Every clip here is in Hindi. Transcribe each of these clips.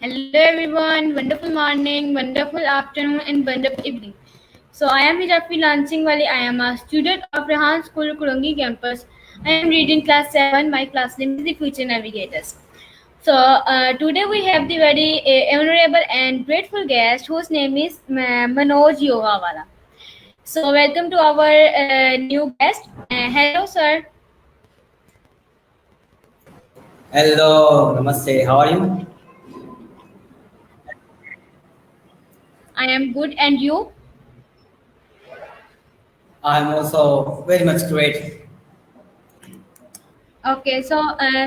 Hello everyone, wonderful morning, wonderful afternoon and wonderful evening. So I am Hijafi Lansing Wali. I am a student of Rehan School, Kurungi campus. I am reading class 7. My class name is the Future Navigators. So today we have the very honorable and grateful guest whose name is Manoj Yogawala. So welcome to our new guest. Hello sir. Hello, namaste. How are you? I am good and you? I'm also very much great. Okay so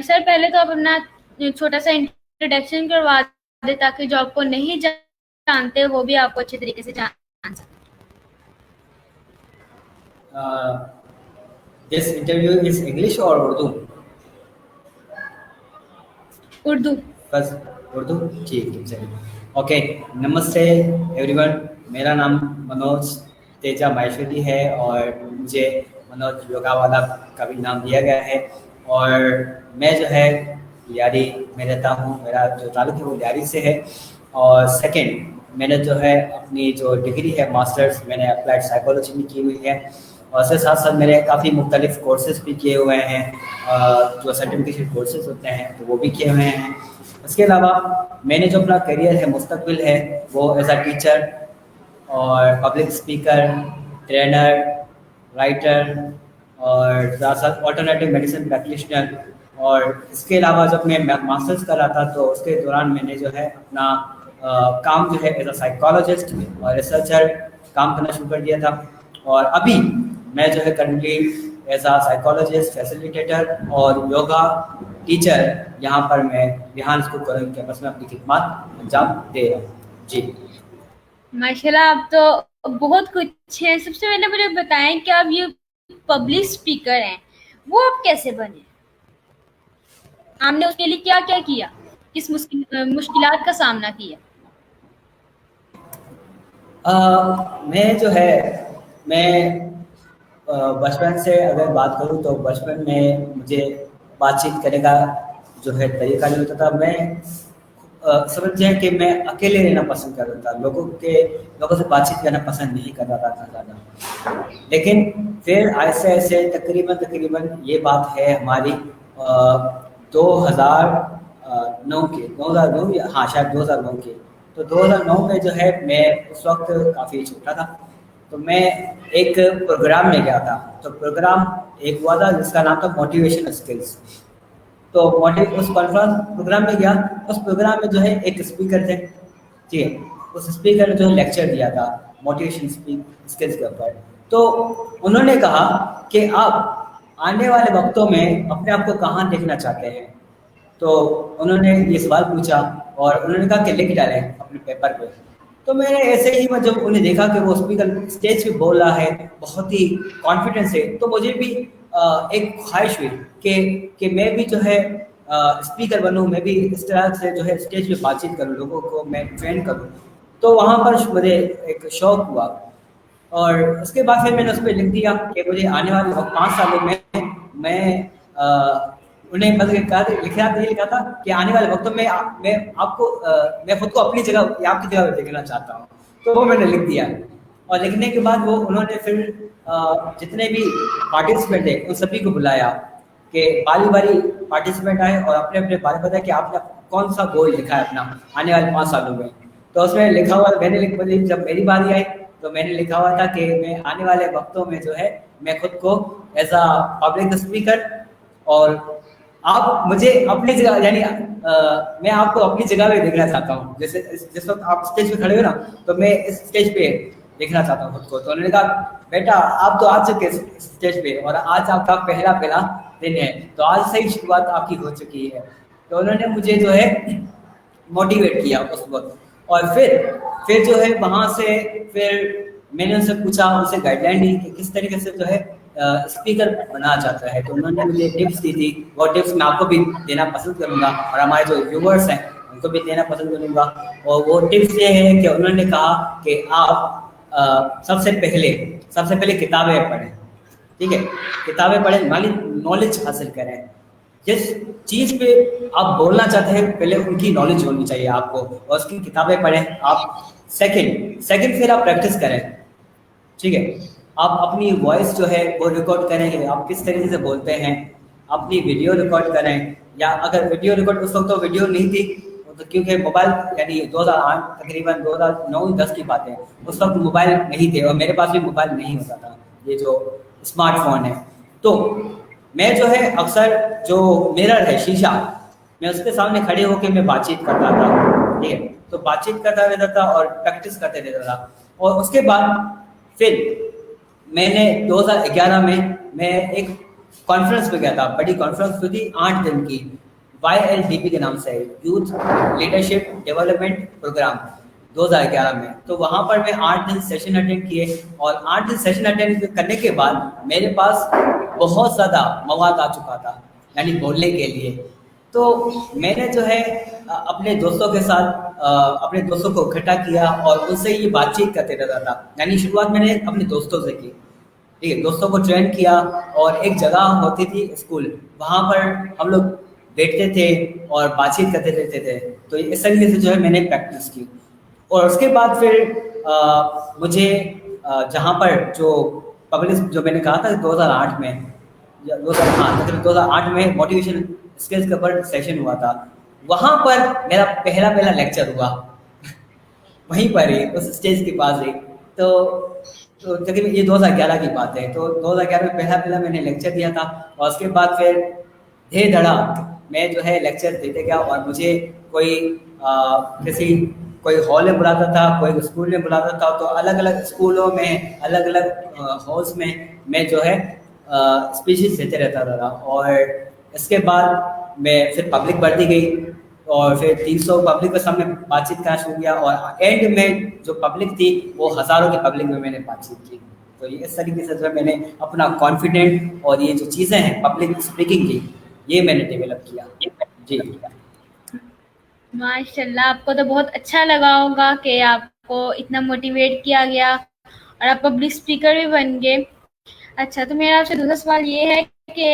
sir पहले तो आप अपना छोटा सा इंट्रोडक्शन करवा दें ताकि जो आपको नहीं जानते वो भी आपको अच्छे तरीके से जान सके। Uh, this interview is English or Urdu? Urdu. बस उर्दू ठीक है चलिए। ओके, नमस्ते एवरीवन। मेरा नाम मनोज तेजा माहेश्वरी है और मुझे मनोज योगावाला का भी नाम दिया गया है। और मैं जो है लियारी में रहता हूँ। मेरा जो ताल्लुक है वो लियारी से है। और सेकंड मैंने जो है अपनी जो डिग्री है मास्टर्स मैंने अप्लाइड साइकोलॉजी में की हुई है। और उसके साथ साथ मेरे काफ़ी मुख्तलिफ कोर्सेज भी किए हुए हैं, जो सर्टिफिकेशन कोर्सेज होते हैं तो वो भी किए हुए हैं। इसके अलावा मैंने जो अपना करियर है मुस्तकबिल है वो एज अ टीचर और पब्लिक स्पीकर, ट्रेनर, राइटर और साथ ऑल्टरनेटिव मेडिसिन प्रैक्टिशनर। और इसके अलावा जब मैं मास्टर्स कर रहा था तो उसके दौरान मैंने जो है अपना काम जो है एज अ साइकोलॉजिस्ट और रिसर्चर काम करना शुरू कर दिया था। और अभी मैं जो है currently as a psychologist, facilitator और योगा टीचर यहाँ पर मैं रिहान स्कूल कॉलेज कैंपस में अपनी खिदमत अंजाम दे रहा हूँ। जी माशाल्लाह, आप तो बहुत कुछ है। सबसे पहले मुझे बताएं कि आप ये पब्लिक स्पीकर हैं, वो आप कैसे बने? आपने उसके लिए क्या क्या किया, किस मुश्किलात का सामना किया? मैं जो है मैं बचपन से अगर बात करूँ तो बचपन में मुझे बातचीत करने का जो है तरीका नहीं होता था। मैं समझिए कि मैं अकेले रहना पसंद करता था, लोगों से बातचीत करना पसंद नहीं करता था ज़्यादा। लेकिन फिर ऐसे ऐसे तकरीबन ये बात है हमारी 2009 के 2009 या हाँ शायद 2009 के। तो 2009 में जो है मैं उस वक्त काफ़ी छोटा था। तो मैं एक प्रोग्राम में गया था। तो प्रोग्राम एक हुआ था जिसका नाम था मोटिवेशन स्किल्स। तो उस कॉन्फ्रेंस प्रोग्राम में गया। उस प्रोग्राम में जो है एक स्पीकर थे, ठीक है। उस स्पीकर ने जो लेक्चर दिया था मोटिवेशन स्किल्स के ऊपर। तो उन्होंने कहा कि आप आने वाले वक्तों में अपने आप को कहाँ देखना चाहते हैं। तो उन्होंने ये सवाल पूछा और उन्होंने कहा कि लिख डालें अपने पेपर पे। तो मैंने ऐसे ही मैं जब उन्हें देखा कि वो स्पीकर स्टेज पे बोल रहा है बहुत ही कॉन्फिडेंस से, तो मुझे भी एक ख्वाहिश हुई कि मैं भी जो है स्पीकर बनूं, मैं भी इस तरह से जो है स्टेज पे बातचीत करूं, लोगों को मैं ट्रेन करूं। तो वहाँ पर मुझे एक शौक हुआ। और उसके बाद फिर मैंने उस पर लिख दिया कि मुझे आने वाले 5 सालों में मैं उन्हें मतलब कहा लिखा था कि आने वाले वक्तों में मैं आपको मैं खुद को अपनी जगह या आपकी जगह पे देखना चाहता हूँ। तो वो मैंने लिख दिया। और लिखने के बाद वो उन्होंने फिर जितने भी पार्टिसिपेंट थे उन सभी को बुलाया कि बारी बारी पार्टिसिपेंट आए और अपने अपने बारे में बताया कि आपने कौन सा गोल लिखा है अपना आने वाले 5 सालों में। तो उसमें लिखा हुआ मैंने जब मेरी बारी आई तो मैंने लिखा हुआ था कि मैं आने वाले वक्तों में जो है मैं खुद को एज अ पब्लिक स्पीकर और आप मुझे अपनी जगह यानी मैं आपको अपनी जगह पे देखना चाहता हूँ। जैसे जिस वक्त आप स्टेज पे खड़े हो ना, तो मैं इस स्टेज पे देखना चाहता हूँ खुद को। तो उन्होंने कहा बेटा आप तो आ चुके स्टेज पे और आज आपका पहला दिन है, तो आज से ही शुरुआत आपकी हो चुकी है। तो उन्होंने मुझे जो है मोटिवेट किया उस वक्त। और फिर जो है वहाँ से फिर मैंने उनसे पूछा, उनसे गाइडलाइन दी कि किस तरीके से जो है स्पीकर बनाना चाहता है। तो उन्होंने मुझे टिप्स दी थी। वो टिप्स मैं आपको भी देना पसंद करूँगा और हमारे जो व्यूवर्स हैं उनको भी देना पसंद करूँगा। और वो टिप्स ये है कि उन्होंने कहा कि आप सबसे पहले किताबें पढ़ें, ठीक है। किताबें पढ़ें, नॉलेज हासिल करें। जिस चीज़ पे आप बोलना चाहते हैं पहले उनकी नॉलेज होनी चाहिए आपको, और उसकी किताबें पढ़ें आप। सेकंड सेकंड फिर आप प्रैक्टिस करें, ठीक है। आप अपनी वॉइस जो है वो रिकॉर्ड करें, आप किस तरीके से बोलते हैं, अपनी वीडियो रिकॉर्ड करें। या अगर वीडियो रिकॉर्ड, उस वक्त तो वीडियो नहीं थी, तो क्योंकि मोबाइल यानी 2008 तकरीबन 2009-10 की बात है, उस वक्त मोबाइल नहीं थे और मेरे पास भी मोबाइल नहीं होता था, ये जो स्मार्टफोन है। तो मैं जो है अक्सर जो मिरर है, शीशा, मैं उसके सामने खड़े होकर मैं बातचीत करता था, ठीक है। तो बातचीत करता रहता था और प्रैक्टिस करते रहता था। और उसके बाद फिर मैंने 2011 में मैं एक कॉन्फ्रेंस पे गया था, बड़ी कॉन्फ्रेंस हुई थी 8 दिन की, YLDP के नाम से, यूथ लीडरशिप डेवलपमेंट प्रोग्राम, 2011 में। तो वहाँ पर मैं 8 दिन सेशन अटेंड किए, और 8 दिन सेशन अटेंड करने के बाद मेरे पास बहुत ज़्यादा मवाद आ चुका था, यानी बोलने के लिए। तो मैंने जो है अपने दोस्तों के साथ अपने दोस्तों को इकट्ठा किया और उनसे ये बातचीत करते रहता था। यानी शुरुआत मैंने अपने दोस्तों से की, ठीक है, दोस्तों को ट्रेन किया। और एक जगह होती थी स्कूल, वहाँ पर हम लोग बैठते थे और बातचीत करते रहते थे। तो इस तरीके से जो है मैंने प्रैक्टिस की। और उसके बाद फिर मुझे जहाँ पर जो पब्लिक, जो मैंने कहा था 2008 में, या 2008 में मोटिवेशन स्किल्स के ऊपर सेशन हुआ था, वहाँ पर मेरा पहला लेक्चर हुआ वहीं पर ही, उस स्टेज के पास ही। तो तकरीबन ये 2011 की बात है। तो 2011 में पहला मैंने लेक्चर दिया था, और उसके बाद फिर धीरे धड़ाक मैं जो है लेक्चर देते गया। और मुझे कोई किसी कोई हॉल में बुलाता था, कोई स्कूल में बुलाता था, तो अलग अलग स्कूलों में, अलग अलग हॉल्स में मैं जो है स्पीचेस देते रहता था। और इसके बाद मैं फिर पब्लिक बढ़ती गई, और फिर 300 पब्लिक के सामने बातचीत करना शुरू किया, और एंड में जो पब्लिक थी वो हज़ारों की पब्लिक में मैंने बातचीत की। तो ये इस तरीके से जो है मैंने अपना कॉन्फिडेंट और ये जो चीज़ें हैं पब्लिक स्पीकिंग की, ये मैंने डेवलप किया। जी माशाल्लाह, आपको तो बहुत अच्छा लगा होगा कि आपको इतना मोटिवेट किया गया और आप पब्लिक स्पीकर भी बन गए। अच्छा, तो मेरा आपसे दूसरा सवाल ये है कि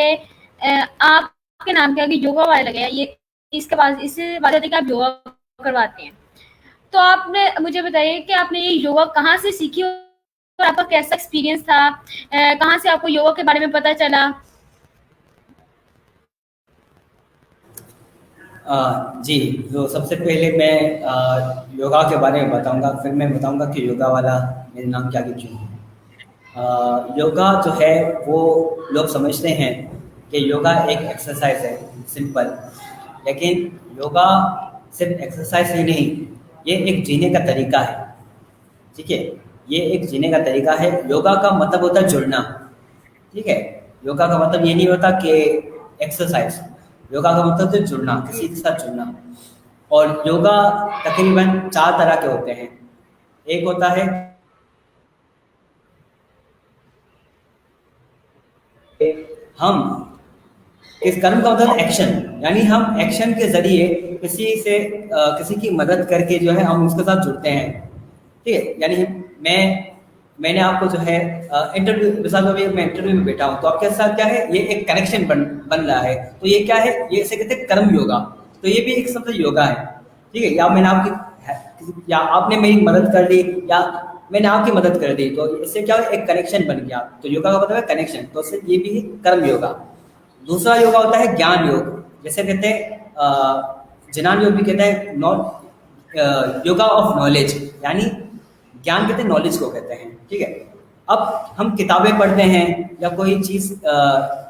आपके नाम के आगे योगा वाला लगा है, ये इसके बाद इससे बात आती है कि आप योगा करवाते हैं। तो आपने मुझे बताइए कि आपने ये योगा कहाँ से सीखी और आपका कैसा एक्सपीरियंस था? कहाँ से आपको योगा के बारे में पता चला? जी, तो सबसे पहले मैं योगा के बारे में बताऊंगा, फिर मैं बताऊंगा कि योगा वाला मेरे नाम के आगे क्यों है। योगा जो है वो लोग समझते हैं कि योगा एक एक्सरसाइज है, सिंपल। लेकिन योगा सिर्फ एक्सरसाइज ही नहीं, ये एक जीने का तरीका है, ठीक है। ये एक जीने का तरीका है। योगा का मतलब होता है जुड़ना, ठीक है। योगा का मतलब ये नहीं होता कि एक्सरसाइज, योगा का मतलब है जुड़ना, किसी के साथ जुड़ना। और योगा तकरीबन 4 तरह के होते हैं। एक होता है हम, इस कर्म का मतलब एक्शन, यानी हम एक्शन के जरिए किसी की मदद करके जो है हम उसके साथ जुड़ते हैं, ठीक है। यानी मैंने आपको जो है इंटरव्यू, मिसाल के लिए मैं इंटरव्यू में बैठा हूँ, तो आपके साथ क्या है, ये एक कनेक्शन बन रहा है। तो ये क्या है, ये इसे कहते हैं कर्म योगा। तो ये भी एक सबसे योगा है, ठीक है। या मैंने आपकी, या आपने मेरी मदद कर दी, या मैंने आपकी मदद कर दी, तो इससे क्या है, एक कनेक्शन बन गया। तो योगा का मतलब है कनेक्शन, तो इससे ये भी कर्म योगा। दूसरा योगा होता है ज्ञान योग, जैसे कहते हैं जिनान योग भी कहते हैं, योगा ऑफ नॉलेज, यानी ज्ञान कहते हैं नॉलेज को कहते हैं, ठीक है। अब हम किताबें पढ़ते हैं या कोई चीज़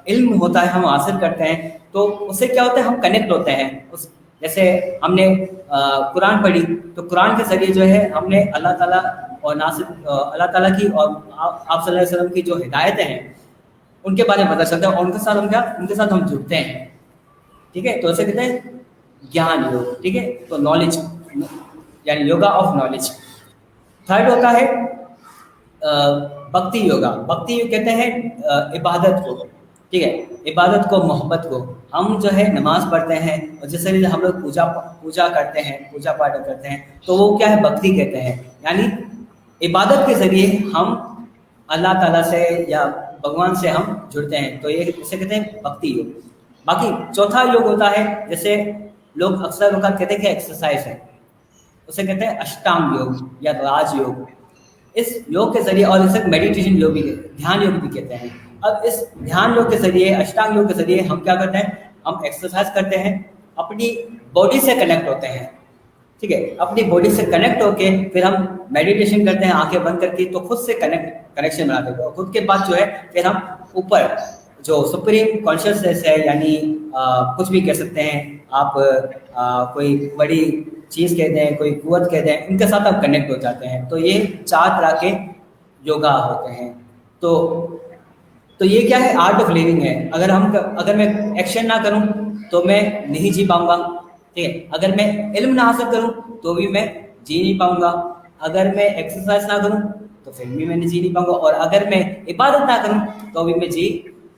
इल्म होता है हम हासिल करते हैं, तो उससे क्या होता है, हम कनेक्ट होते हैं उस, जैसे हमने कुरान पढ़ी, तो कुरान के जरिए जो है हमने अल्लाह ताला और अल्लाह ताला की और आप सल्लल्लाहु अलैहि वसल्लम की जो हिदायतें हैं उनके बारे में पता चलता है, और उनके साथ हम जुड़ते हैं, ठीक है। तो ऐसे कहते हैं ज्ञान योग, ठीक है। तो नॉलेज, यानी योगा ऑफ नॉलेज। थर्ड होता है भक्ति योगा। भक्ति योग कहते हैं इबादत को, ठीक है, इबादत को, मोहब्बत को। हम जो है नमाज पढ़ते हैं, और जिस तरीके से हम लोग पूजा करते हैं, पूजा पाठ करते हैं, तो वो क्या है, भक्ति कहते हैं। यानी इबादत के जरिए हम अल्लाह ताला से या भगवान से हम जुड़ते हैं, तो ये इसे कहते हैं भक्ति योग। बाकी चौथा योग होता है, जैसे लोग अक्सर लोग कहते हैं कि एक्सरसाइज है, उसे कहते हैं अष्टांग योग या राजयोग। इस योग के जरिए, और इसे मेडिटेशन योग भी, ध्यान योग भी कहते हैं। अब इस ध्यान योग के जरिए, अष्टांग योग के जरिए हम क्या करते हैं, हम एक्सरसाइज करते हैं, अपनी बॉडी से कनेक्ट होते हैं, ठीक है। अपनी बॉडी से कनेक्ट होके फिर हम मेडिटेशन करते हैं आंखें बंद करके, तो खुद से कनेक्शन बनाते हैं। और खुद के बाद जो है फिर हम ऊपर जो सुप्रीम कॉन्शियसनेस है, यानी कुछ भी कह सकते हैं आप, कोई बड़ी चीज़ कहते हैं, कोई कुव्वत कहते हैं, इनके साथ आप कनेक्ट हो जाते हैं। तो ये 4 तरह के योगा होते हैं। तो ये क्या है, आर्ट ऑफ लिविंग है। अगर मैं एक्शन ना करूं तो मैं नहीं जी पाऊंगा, ठीक है। अगर मैं इल्म ना हासिल करूं तो भी मैं जी नहीं पाऊंगा। अगर मैं एक्सरसाइज ना करूं तो फिर भी मैं जी नहीं पाऊंगा। और अगर मैं इबादत ना करूं तो भी मैं जी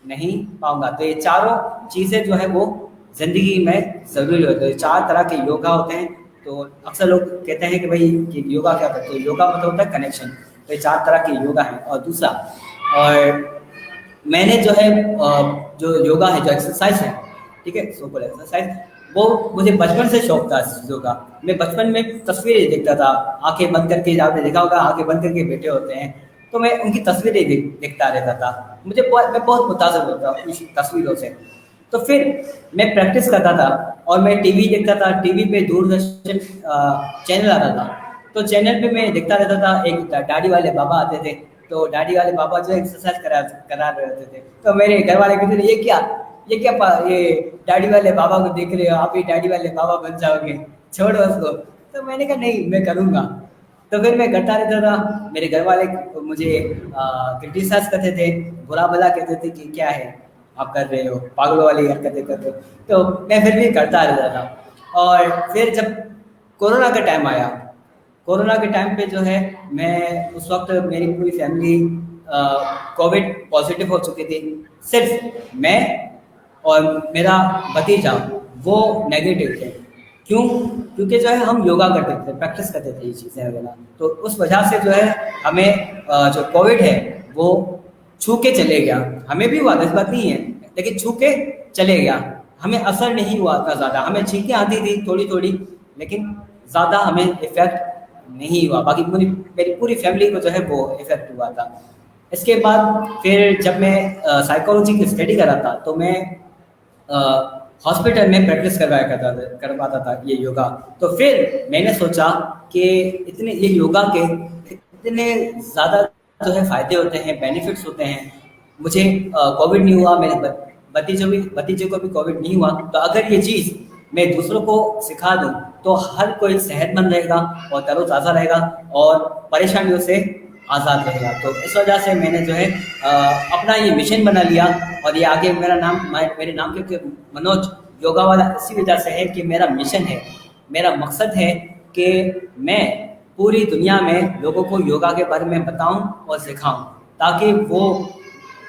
नहीं पाऊंगा। तो ये चारों चीज़ें जो है वो ज़िंदगी में ज़रूरी होती है। 4 तरह के योगा होते हैं। तो अक्सर लोग कहते हैं कि भाई कि योगा क्या करते हैं, योगा मतलब होता है कनेक्शन। तो ये 4 तरह के योगा हैं। और दूसरा, और मैंने जो है जो योगा है, जो एक्सरसाइज है, ठीक है, सो कॉल्ड एक्सरसाइज, वो मुझे बचपन से शौक था इस चीज़ों का। मैं बचपन में तस्वीरें देखता था, आंखें बंद करके, आपने देखा होगा आंखें बंद करके बैठे होते हैं, तो मैं उनकी तस्वीरें देखता रहता था। मैं बहुत मुतासिर होता था उन तस्वीरों से। तो फिर मैं प्रैक्टिस करता था और मैं टीवी देखता था। टीवी पे दूरदर्शन चैनल आता था, तो चैनल पे मैं देखता रहता था। एक दाढ़ी वाले बाबा आते थे, तो दाढ़ी वाले बाबा जो एक्सरसाइज करा रहे थे। तो मेरे घर वाले कहते थे, ये दाढ़ी वाले बाबा को देख रहे हो, आप ही दाढ़ी वाले बाबा बन जाओगे, छोड़ो उसको। तो मैंने कहा नहीं, मैं करूँगा। तो फिर मैं करता रहता था। मेरे घर वाले मुझे क्रिटिसाइज करते थे, बुरा भला कहते थे कि क्या है आप कर रहे हो, पागलों वाली हरकतें कर रहे हो। तो मैं फिर भी करता रहता था। और फिर जब कोरोना का टाइम आया, कोरोना के टाइम पे जो है, मैं उस वक्त मेरी पूरी फैमिली कोविड पॉजिटिव हो चुकी थी। सिर्फ मैं और मेरा भतीजा वो नेगेटिव थे। क्यों? क्योंकि जो है हम योगा करते थे, प्रैक्टिस करते थे ये चीज़ें वगैरह। तो उस वजह से जो है हमें जो कोविड है वो छू के चले गया। हमें भी हुआ, इस बात नहीं है, लेकिन छू के चले गया। हमें असर नहीं हुआ इतना ज़्यादा। हमें छींकें आती थी थोड़ी थोड़ी, लेकिन ज़्यादा हमें इफ़ेक्ट नहीं हुआ। बाकी मेरी पूरी फैमिली को जो है वो इफ़ेक्ट हुआ था। इसके बाद फिर जब मैं साइकोलॉजी की स्टडी कर रहा था, तो मैं हॉस्पिटल में प्रैक्टिस करवाता था ये योगा। तो फिर मैंने सोचा कि ये योगा के इतने ज़्यादा जो है फ़ायदे होते हैं, बेनिफिट्स होते हैं। मुझे कोविड नहीं हुआ, मेरे भतीजे को भी कोविड नहीं हुआ। तो अगर ये चीज़ मैं दूसरों को सिखा दूँ तो हर कोई सेहतमंद रहेगा और तरोताज़ा रहेगा और परेशानियों से आज़ाद रहेगा। तो इस वजह से मैंने जो है अपना ये मिशन बना लिया। और ये आगे मेरे नाम के मनोज योगा वाला इसी वजह से है कि मेरा मिशन है, मेरा मकसद है कि मैं पूरी दुनिया में लोगों को योगा के बारे में बताऊं और सिखाऊं, ताकि वो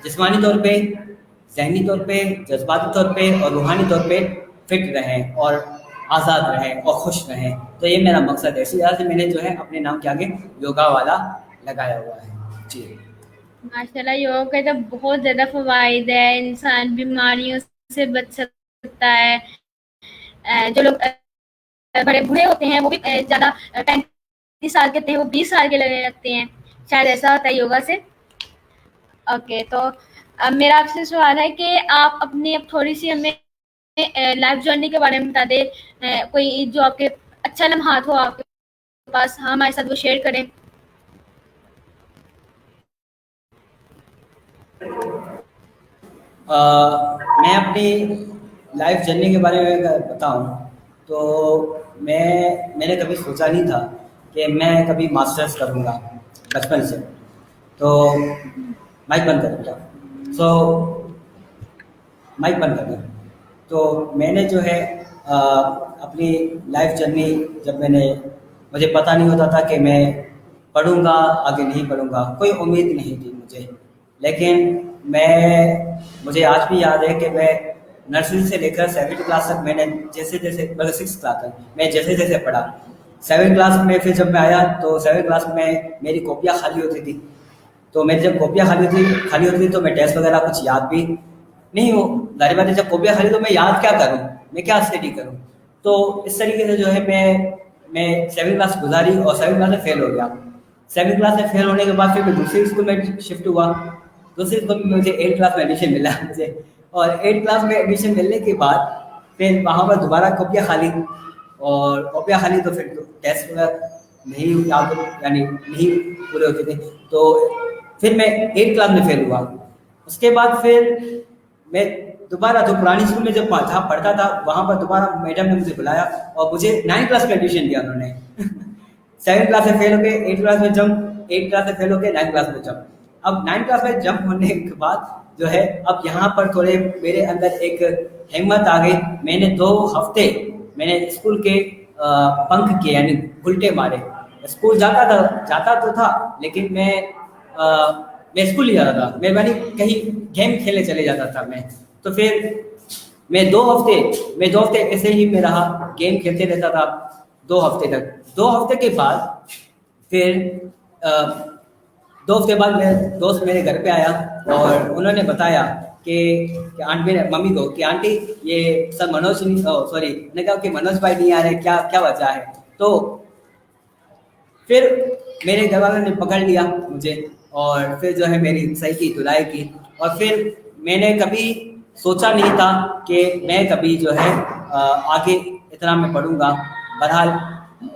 जिस्मानी तौर पे, ज़हनी तौर पे, जज्बाती तौर पे और रूहानी तौर पे फिट रहें और आज़ाद रहें और खुश रहें। तो ये मेरा मकसद है। इसी वजह से मैंने जो है अपने नाम के आगे योगा वाला लगाया हुआ है। जी माशाल्लाह, योग के तो बहुत ज़्यादा फ़वाइद है। इंसान बीमारियों से बच सकता है। जो लोग बड़े बूढ़े होते हैं वो भी ज़्यादा 35 साल के होते हैं, वो 20 साल के लगने लगते हैं। शायद ऐसा होता है योगा से। ओके, तो अब मेरा आपसे सवाल है कि आप अपनी अब थोड़ी सी हमें लाइफ जर्नी के बारे में बता दें। कोई जो आपके अच्छा लम्हात हो आपके पास, हमारे साथ वो शेयर करें। मैं अपनी लाइफ जर्नी के बारे में अगर बताऊं तो मैंने कभी सोचा नहीं था कि मैं कभी मास्टर्स करूंगा बचपन से। तो माइक बंद कर बेटा। सो माइक बंद कर दो। तो मैंने जो है अपनी लाइफ जर्नी, जब मुझे पता नहीं होता था कि मैं पढ़ूंगा आगे नहीं पढ़ूंगा, कोई उम्मीद नहीं थी मुझे। लेकिन मुझे आज भी याद है कि मैं नर्सरी से लेकर 7th क्लास तक मैंने जैसे मतलब 6th क्लास तक मैं जैसे जैसे पढ़ा। 7th क्लास में फिर जब मैं आया तो 7th क्लास में मेरी कॉपियाँ खाली होती थी। तो मेरी जब कॉपियाँ खाली होती थी तो मैं टेस्ट वगैरह कुछ याद भी नहीं वो जाहिर बात है, जब कॉपियाँ खाली तो मैं याद क्या करूँ, मैं क्या स्टडी करूँ। तो इस तरीके से जो है मैं 7वीं क्लास गुजारी और 7वीं क्लास में फेल हो गया। 7वीं क्लास में फेल होने के बाद फिर मैं दूसरे स्कूल में शिफ्ट हुआ। दूसरे स्कूल में मुझे 8th क्लास में एडमिशन मिला मुझे, और 8th क्लास में एडमिशन मिलने के बाद फिर वहाँ पर दोबारा कॉपियाँ खाली, और कॉपियाँ खाली तो फिर तो टेस्ट वगैरह नहीं याद यानी नहीं पूरे होते थे। तो फिर मैं 8th क्लास में फेल हुआ। उसके बाद फिर मैं दोबारा जो पुरानी स्कूल में जब जहाँ पढ़ता था वहाँ पर दोबारा मैडम ने मुझे बुलाया और मुझे 9th क्लास में एडमिशन दिया उन्होंने। 7th क्लास में फेल हो गए, 8th क्लास में जंप, 8th क्लास में फेल हो गए, 9th क्लास में जंप। अब 9th क्लास में जंप होने के बाद जो है अब यहाँ पर थोड़े मेरे अंदर एक हिम्मत आ गई। मैंने 2 हफ्ते मैंने स्कूल के बंक किए यानी उल्टे मारे। स्कूल जाता तो था लेकिन मैं स्कूल नहीं जाता था, मैं कहीं गेम खेलने चले जाता था मैं। तो फिर मैं 2 हफ्ते ऐसे ही मैं रहा, गेम खेलते रहता था 2 हफ्ते तक। 2 हफ्ते के बाद फिर 2 हफ्ते बाद मेरे दोस्त मेरे घर पे आया और उन्होंने बताया कि आंटी ने मम्मी को कि आंटी ये सर मनोज नहीं, सॉरी, मैंने कहा कि मनोज भाई नहीं आ रहे, क्या क्या वजह है। तो फिर मेरे घर वालों ने पकड़ लिया मुझे और फिर जो है मेरी सही की धुलाई की। और फिर मैंने कभी सोचा नहीं था कि मैं कभी जो है आगे इतना मैं पढ़ूंगा। बहरहाल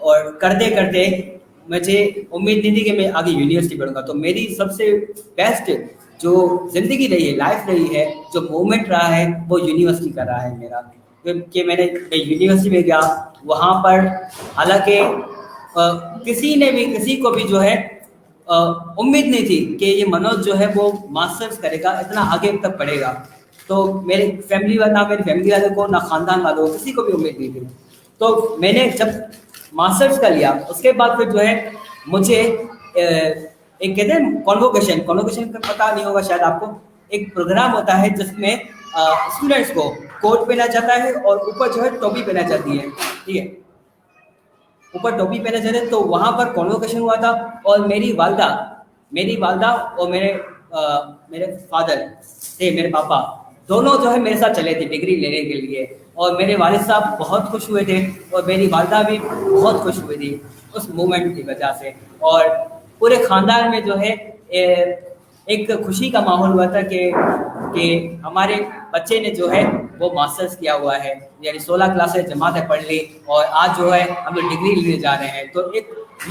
और करते करते मुझे उम्मीद नहीं थी कि मैं आगे यूनिवर्सिटी पढ़ूंगा। तो मेरी सबसे बेस्ट जो ज़िंदगी रही है, लाइफ रही है, जो मोमेंट रहा है वो यूनिवर्सिटी का रहा है मेरा। क्योंकि मैं यूनिवर्सिटी में गया, वहाँ पर हालांकि किसी को भी जो है उम्मीद नहीं थी कि ये मनोज जो है वो मास्टर्स करेगा, इतना आगे तक पढ़ेगा। तो मेरी फैमिली वालों को ना खानदान वालों को किसी को भी उम्मीद नहीं थी। तो मैंने जब मास्टर्स का लिया उसके बाद फिर जो है मुझे एक कहते हैं कॉन्वोकेशन का पता नहीं होगा शायद आपको, एक प्रोग्राम होता है जिसमें स्टूडेंट्स को कोट पहना जाता है और ऊपर जो है टोपी पहना जाती है, ठीक है, ऊपर टोपी पहना जाता है। तो वहाँ पर कॉन्वोकेशन हुआ था और मेरी वालदा और मेरे फादर थे, मेरे पापा दोनों जो है मेरे साथ चले थे डिग्री लेने के लिए। और मेरे वालिद साहब बहुत खुश हुए थे और मेरी वालदा भी बहुत खुश हुई थी उस मोमेंट की वजह से। और पूरे ख़ानदान में जो है एक खुशी का माहौल हुआ था कि हमारे बच्चे ने जो है वो मास्टर्स किया हुआ है, यानी 16 क्लासेस जमातें पढ़ ली और आज जो है हम लोग डिग्री लेने जा रहे हैं। तो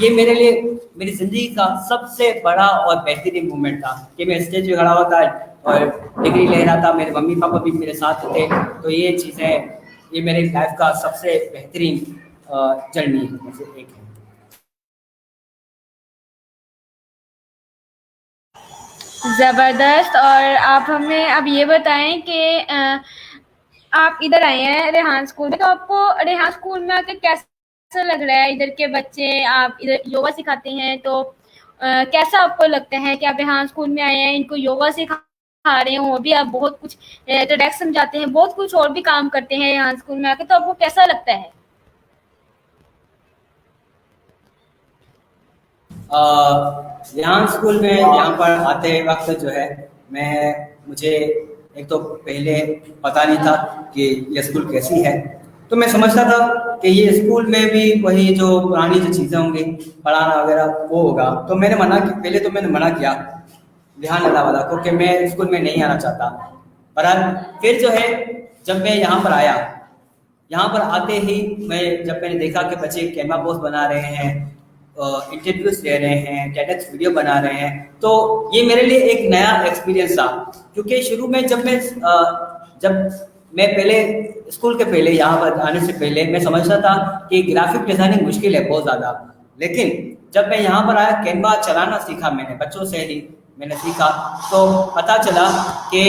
ये मेरे लिए मेरी ज़िंदगी का सबसे बड़ा और बेहतरीन मोमेंट था कि मैं स्टेज पे खड़ा हुआ था और डिग्री ले रहा था, मेरे मम्मी पापा भी मेरे साथ थे। तो ये चीज़ें, ये मेरी लाइफ का सबसे बेहतरीन जर्नी में से एक है। ज़बरदस्त। और आप हमें अब ये बताएं कि आप इधर आए हैं रेहान स्कूल में, तो आपको रेहान स्कूल में आके कैसा लग रहा है? इधर के बच्चे, आप इधर योगा सिखाते हैं, तो कैसा आपको लगता है कि आप रेहान स्कूल में आए हैं, इनको योगा सिखा रहे हैं, वो भी आप बहुत कुछ डायरेक्ट समझाते हैं, बहुत कुछ और भी काम करते हैं रेहान स्कूल में आके, तो आपको कैसा लगता है? यहाँ स्कूल में यहाँ पर आते वक्त जो है मुझे एक तो पहले पता नहीं था कि ये स्कूल कैसी है। तो मैं समझता था कि ये स्कूल में भी वही जो पुरानी जो चीज़ें होंगी, पढ़ाना वगैरह वो होगा। तो मैंने पहले तो मैंने मना किया ध्यान अल्लाह वाला को कि मैं स्कूल में नहीं आना चाहता। पर फिर जो है जब मैं यहाँ पर आया, यहाँ पर आते ही जब मैंने देखा कि बच्चे कैमरा पोस्ट बना रहे हैं, इंटरव्यूज ले रहे हैं, टेडक्स वीडियो बना रहे हैं, तो ये मेरे लिए एक नया एक्सपीरियंस था। क्योंकि शुरू में जब मैं पहले स्कूल के पहले यहाँ पर आने से पहले मैं समझता था कि ग्राफिक डिजाइनिंग मुश्किल है बहुत ज़्यादा। लेकिन जब मैं यहाँ पर आया, कैनवा चलाना सीखा मैंने, बच्चों से ही मैंने सीखा, तो पता चला कि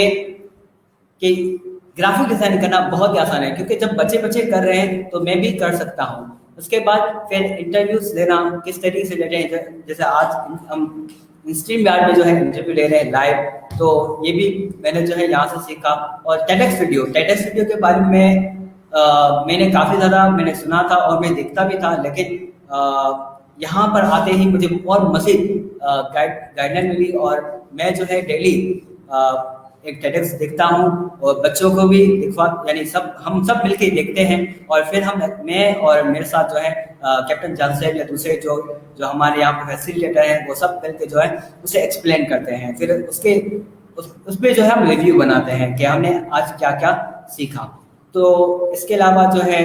ग्राफिक डिजाइनिंग करना बहुत ही आसान है। क्योंकि जब बच्चे कर रहे हैं तो मैं भी कर सकता हूँ। उसके बाद फिर इंटरव्यूज लेना किस तरीके से लेते हैं, जैसे आज हम स्ट्रीम यार्ड में जो है इंटरव्यू ले रहे हैं लाइव, तो ये भी मैंने जो है यहाँ से सीखा। और टेडक्स वीडियो के बारे में मैंने काफ़ी ज़्यादा मैंने सुना था और मैं देखता भी था, लेकिन यहाँ पर आते ही मुझे और मज़ीद गाइडलाइन मिली और मैं जो है डेली एक TEDx देखता हूँ और बच्चों को भी दिखवा, यानी हम सब मिलके देखते हैं और फिर मैं और मेरे साथ जो है कैप्टन जान साहब या दूसरे जो जो हमारे यहाँ पे फैसिलिटेटर हैं वो सब मिलके जो है उसे एक्सप्लेन करते हैं। फिर उस पे जो है हम रिव्यू बनाते हैं कि हमने आज क्या क्या सीखा। तो इसके अलावा जो है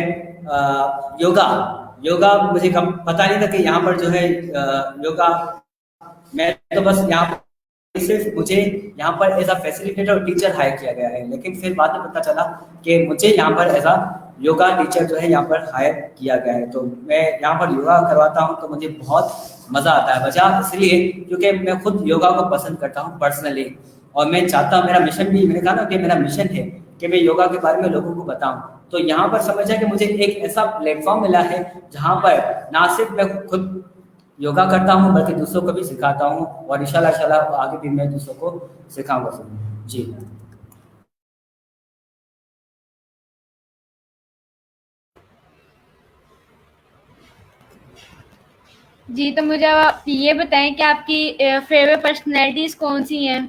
योगा योगा मुझे कम पता नहीं था कि यहाँ पर जो है योगा, मैं तो बस यहाँ पर सिर्फ मुझे यहाँ पर एज अ फैसिलिटेटर और टीचर हायर किया गया है, लेकिन फिर बाद में पता चला कि मुझे यहाँ पर एज अ योगा टीचर जो है यहाँ पर हायर किया गया है। तो मैं यहाँ पर योगा करवाता हूँ तो मुझे बहुत मज़ा आता है। वजह इसलिए क्योंकि मैं खुद योगा को पसंद करता हूँ पर्सनली, और मैं चाहता हूँ, मेरा मिशन भी, मैंने कहा ना कि मेरा मिशन है कि मैं योगा के बारे में लोगों को बताऊं। तो यहाँ पर समझा कि मुझे एक ऐसा प्लेटफॉर्म मिला है जहाँ पर ना सिर्फ मैं खुद योगा करता हूँ बल्कि दूसरों को भी सिखाता हूँ, और इंशाल्लाह आगे भी मैं दूसरों को सिखाऊंगा। जी जी, तो मुझे अब आप ये बताएं कि आपकी फेवरेट पर्सनैलिटीज कौन सी हैं?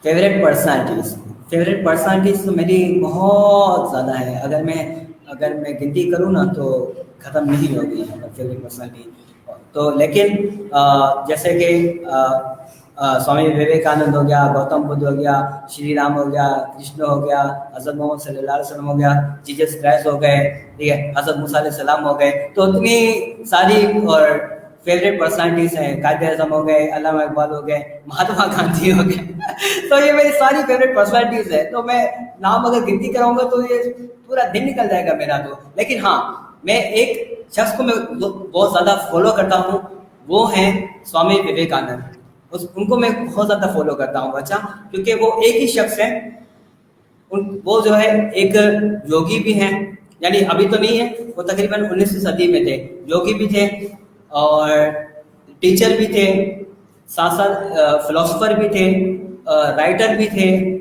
फेवरेट पर्सनालिटीज तो मेरी बहुत ज़्यादा है। अगर मैं गिनती करूँ ना तो ख़त्म नहीं होगी फेवरेट पर्सनालिटी। तो लेकिन जैसे कि स्वामी विवेकानंद हो गया, गौतम बुद्ध हो गया, श्री राम हो गया, कृष्ण हो गया, हज़रत मोहम्मद सल्लल्लाहु अलैहि वसल्लम हो गया, जीसस क्राइस्ट हो गए, ठीक है, हज़रत मूसा अलैहि सलाम हो गए। तो इतनी सारी और फेवरेट पर्सनालिटीज हैं। कायदे आज़म हो गए, अल्लामा इकबाल हो गए, महात्मा गांधी हो गए तो ये मेरी सारी फेवरेट पर्सनालिटीज है। तो मैं नाम अगर गिनती कराऊंगा तो ये पूरा दिन निकल जाएगा मेरा। तो लेकिन हाँ, मैं एक शख्स को मैं बहुत ज़्यादा फॉलो करता हूँ, वो हैं स्वामी विवेकानंद। उनको मैं बहुत ज़्यादा फॉलो करता हूँ। अच्छा, क्योंकि वो एक ही शख्स है, वो जो है एक योगी भी हैं, यानी अभी तो नहीं है, वो तकरीबन 19वीं सदी में थे, योगी भी थे और टीचर भी थे, साथ साथ फिलोसोफर भी थे, राइटर भी थे,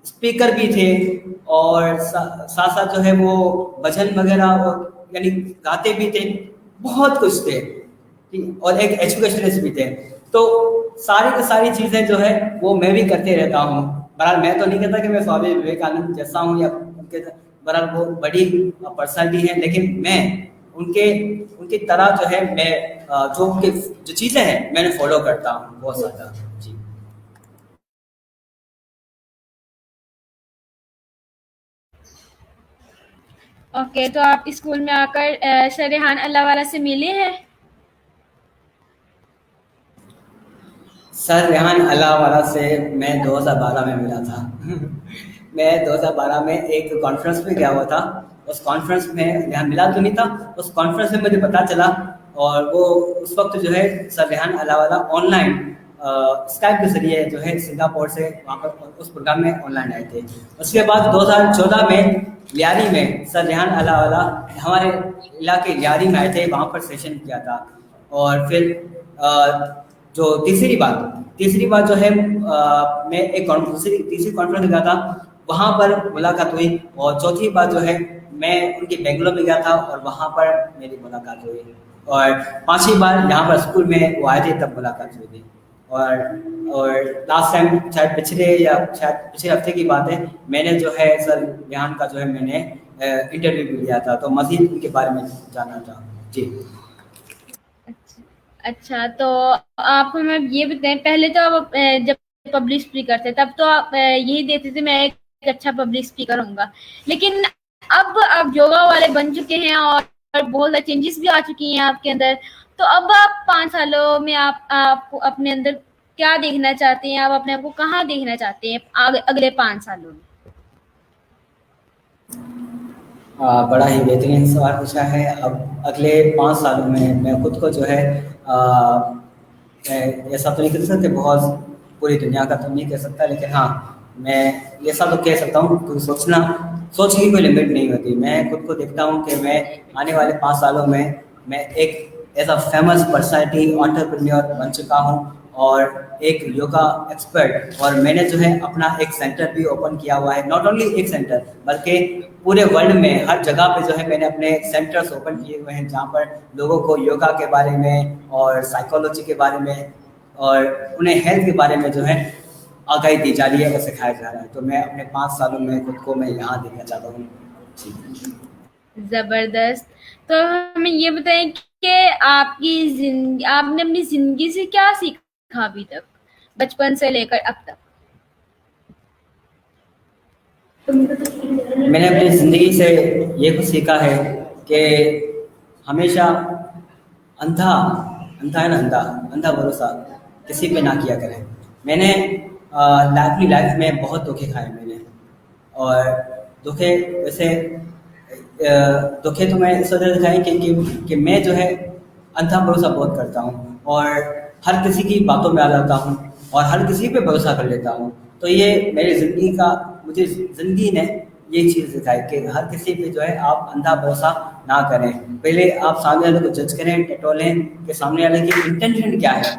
स्पीकर भी थे, और साथ साथ जो है वो भजन वगैरह यानी गाते भी थे, बहुत कुछ थे, ठीक, और एक एजुकेशनिस्ट भी थे। तो सारी की सारी चीज़ें जो है वो मैं भी करते रहता हूँ। बहरहाल मैं तो नहीं कहता कि मैं स्वामी विवेकानंद जैसा हूँ या उनके, बहरहाल वो बड़ी पर्सनालिटी है, लेकिन मैं उनकी तरह जो है मैं जो उनके जो चीज़ें हैं मैंने फॉलो करता हूँ बहुत ज़्यादा। जी ओके, तो आप स्कूल में आकर सर रेहान अल्लाहवाला से मिले हैं? सर रेहान अल्लाहवाला से मैं 2012 में मिला था मैं 2012 में एक कॉन्फ्रेंस में गया हुआ था। उस कॉन्फ्रेंस में यहाँ मिला तो नहीं था, उस कॉन्फ्रेंस में मुझे पता चला, और वो उस वक्त जो है सर रेहान अल्लाहवाला ऑनलाइन स्काइप के जरिए जो है सिंगापुर से वहाँ पर उस प्रोग्राम में ऑनलाइन आए थे। उसके बाद 2014 में लियारी में सर रेहान अल्लाहवाला हमारे इलाके लियारी में आए थे, वहाँ पर सेशन किया था। और फिर जो तीसरी बात जो है मैं एक तीसरी कॉन्फ्रेंस गया था, वहाँ पर मुलाकात हुई। और चौथी बात जो है मैं उनके बेंगलोर में गया था और वहाँ पर मेरी मुलाकात हुई। और पांचवी बार यहाँ पर स्कूल में वो आए थे तब मुलाकात हुई थी। और लास्ट टाइम शायद पिछले हफ्ते की बात है, मैंने जो है सर रेहान का जो है मैंने इंटरव्यू भी लिया था, तो मज़ीद उनके बारे में जानना था। जी अच्छा, तो आप हमें ये बताएं, पहले तो आप जब पब्लिक स्पीकर थे तब तो आप यही देते थे मैं एक अच्छा पब्लिक स्पीकर होऊंगा, लेकिन अब आप योगा वाले बन चुके हैं और बहुत सारे चेंजेस भी आ चुकी हैं आपके अंदर। तो अब आप 5 सालों में आप अपने अंदर क्या देखना चाहते हैं? आप अपने आप को कहाँ देखना चाहते हैं अगले 5 सालों में? बड़ा ही बेहतरीन सवाल पूछा है। अब अगले 5 सालों में मैं खुद को जो है ऐसा तो नहीं कह सकते, बहुत पूरी दुनिया का तो नहीं कह सकता, लेकिन हाँ मैं ऐसा तो कह सकता हूँ क्योंकि सोच की कोई लिमिट नहीं होती। मैं खुद को देखता हूँ कि मैं आने वाले 5 सालों में मैं एक as a famous personality entrepreneur बन चुका हूँ, और एक योगा एक्सपर्ट, और मैंने जो है अपना एक सेंटर भी ओपन किया हुआ है। नॉट ओनली एक सेंटर, बल्कि पूरे वर्ल्ड में हर जगह पे जो है मैंने अपने सेंटर्स ओपन किए हुए हैं, जहाँ पर लोगों को योगा के बारे में और साइकोलॉजी के बारे में और उन्हें हेल्थ के बारे में जो है आगाही दी जा रही है और सिखाया जा रहा है। तो मैं अपने 5 सालों में खुद को मैं यहाँ देखना चाहता हूँ। जी। जबरदस्त। तो हमें ये बताएं कि आपने अपनी जिंदगी से क्या सीखा अभी तक, बचपन से लेकर अब तक? मैंने अपनी ज़िंदगी से ये कुछ सीखा है कि हमेशा अंधा अंधा है ना, अंधा अंधा भरोसा किसी पे ना किया करें। मैंने अपनी लाइफ में बहुत धोखे खाए मैंने, और धोखे वैसे धोखे तो मैं इस वजह से खाए कि मैं जो है अंधा भरोसा बहुत करता हूँ और हर किसी की बातों में आ जाता हूँ और हर किसी पे भरोसा कर लेता हूँ। तो ये मेरी ज़िंदगी का, मुझे ज़िंदगी ने ये चीज़ सिखाई कि हर किसी पे जो है आप अंधा भरोसा ना करें। पहले आप सामने वाले को जज करें, टटोलें कि सामने वाले की इंटेंशन क्या है,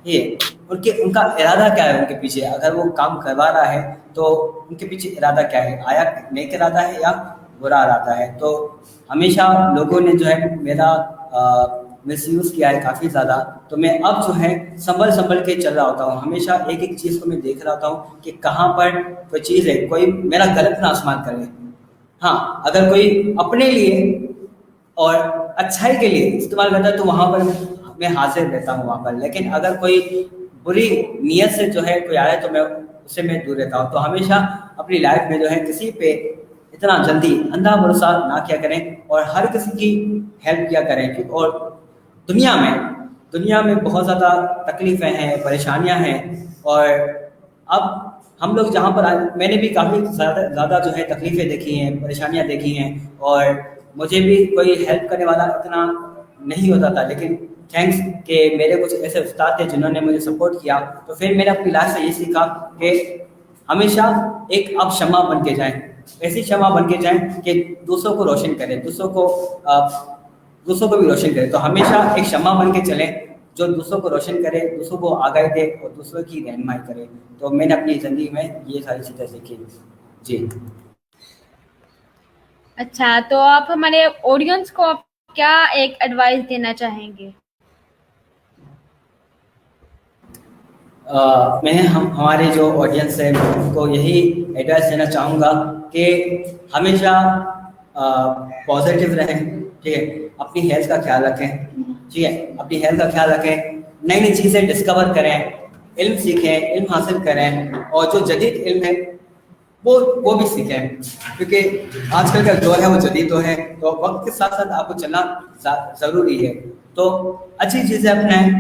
ये उनका इरादा क्या है, उनके पीछे अगर वो काम करवा रहा है तो उनके पीछे इरादा क्या है, आया नेक इरादा है या बुरा इरादा है। तो हमेशा लोगों ने जो है मेरा मिसयूज़ किया है काफ़ी ज़्यादा। तो मैं अब जो है संभल के चल रहा होता हूँ, हमेशा एक एक चीज़ को मैं देख रहा होता हूँ कि कहाँ पर कोई चीज़ है, कोई मेरा गलत ना इस्तेमाल करे। हाँ, अगर कोई अपने लिए और अच्छाई के लिए इस्तेमाल करता है तो वहाँ पर मैं हाजिर रहता हूँ वहाँ पर। लेकिन अगर कोई बुरी नीयत से जो है कोई आया है तो मैं उससे मैं दूर रहता हूँ। तो हमेशा अपनी लाइफ में जो है किसी पे इतना जल्दी अंधा भरोसा ना किया करें और हर किसी की हेल्प किया करें। और दुनिया में बहुत ज़्यादा तकलीफ़ें हैं, परेशानियाँ हैं, और अब हम लोग जहाँ पर मैंने भी काफ़ी ज़्यादा जो है तकलीफ़ें देखी हैं, परेशानियाँ देखी हैं, और मुझे भी कोई हेल्प करने वाला इतना नहीं होता था। लेकिन थैंक्स कि मेरे कुछ ऐसे उस्ताद थे जिन्होंने मुझे सपोर्ट किया। तो फिर मैंने अपनी लाइफ से ये सीखा कि हमेशा एक आप शम्मा बन के जाएं, ऐसी शम्मा बन के जाएं कि दूसरों को रोशन करें, दूसरों को भी रोशन करें। तो हमेशा एक शम्मा बन के चलें जो दूसरों को रोशन करे, दूसरों को आगाही दे और दूसरों की रहनुमाई करे। तो मैंने अपनी ज़िंदगी में ये सारी चीज़ें सीखी। जी। अच्छा, तो आप हमारे ऑडियंस को आप क्या एक एडवाइस देना चाहेंगे? मैं हमारे जो ऑडियंस है उनको यही एडवाइस देना चाहूँगा कि हमेशा पॉजिटिव रहें, ठीक है, अपनी हेल्थ का ख्याल रखें, ठीक है, अपनी हेल्थ का ख्याल रखें, नई नई चीज़ें डिस्कवर करें, इल्म सीखें, इल्म हासिल करें, और जो जदीद इल्म है वो भी सीखें, क्योंकि आजकल का दौर है वो जदीद तो है, तो वक्त के साथ साथ आपको चलना ज़रूरी है। तो अच्छी चीज़ें अपनाएं,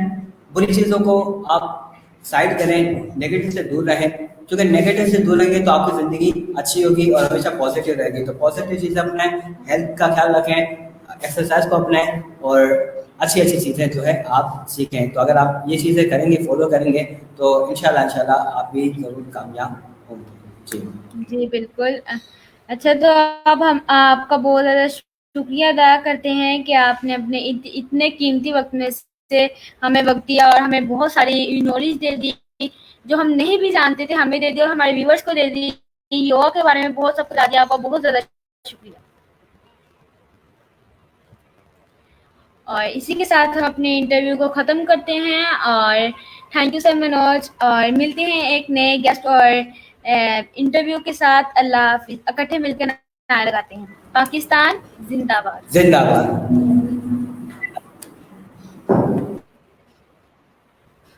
बुरी चीज़ों को आप साइड करें, नेगेटिव से दूर रहें, क्योंकि नेगेटिव से दूर रहेंगे तो आपकी ज़िंदगी अच्छी होगी और हमेशा पॉजिटिव रहेगी। तो पॉजिटिव चीज़ें अपनाएं, हेल्थ का ख्याल रखें, एक्सरसाइज को अपनाएं और अच्छी अच्छी चीज़ें जो है आप सीखें। तो अगर आप ये चीज़ें करेंगे, फॉलो करेंगे, तो इंशाल्लाह आप भी ज़रूर कामयाब होंगे। जी बिल्कुल। अच्छा, तो अब हम आपका बहुत ज़्यादा शुक्रिया अदा करते हैं कि आपने अपने इतने कीमती वक्त में से हमें वक्त दिया और हमें बहुत सारी नॉलेज दे दी जो हम नहीं भी जानते थे, हमें दे दी और हमारे व्यूवर्स को दे दी। योगा के बारे में बहुत सब बता दिया। आपका बहुत ज़्यादा शुक्रिया। और इसी के साथ हम अपने इंटरव्यू को ख़त्म करते हैं और थैंक यू सर मनोज, और मिलते हैं एक नए गेस्ट और इंटरव्यू के साथ। अल्लाह हाफिज़। इकट्ठे मिलकर नारे लगाते हैं, पाकिस्तान जिंदाबाद। जिंदाबाद।